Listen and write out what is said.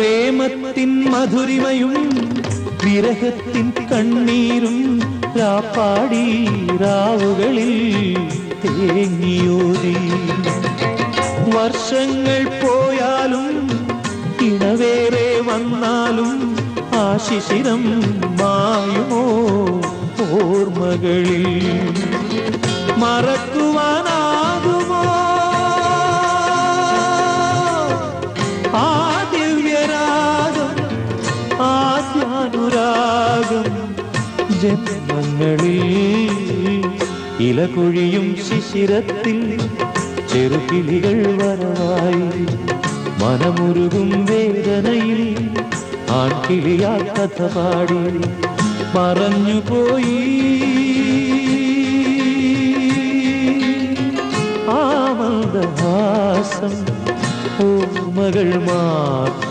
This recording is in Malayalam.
പ്രേമത്തിൻ മധുരിമയും വിരഹത്തിൻ കണ്ണീരും രാപ്പാടി രാവുകളിൽ തേങ്ങിയോടി. വർഷങ്ങൾ പോയാലും ഇണവേറെ വന്നാലും ആ ശിശിരം മായുമോ ഓർമ്മകളിൽ? മറക്കുവാനാകുമോ ആ ദിവ്യരാഗം, ആദ്യാനുരാഗം? ജന്മങ്ങളിൽ ഇലകൊഴിയും ശിശിരത്തിൽ ചെറുകിളികൾ വരവായി മനമുരുകും വേദനയിൽ ആൺകിളിയാ കഥ പാടി മറഞ്ഞുപോയി. ആ മന്ദഹാസം ഓർമ്മകൾ മാത്രം.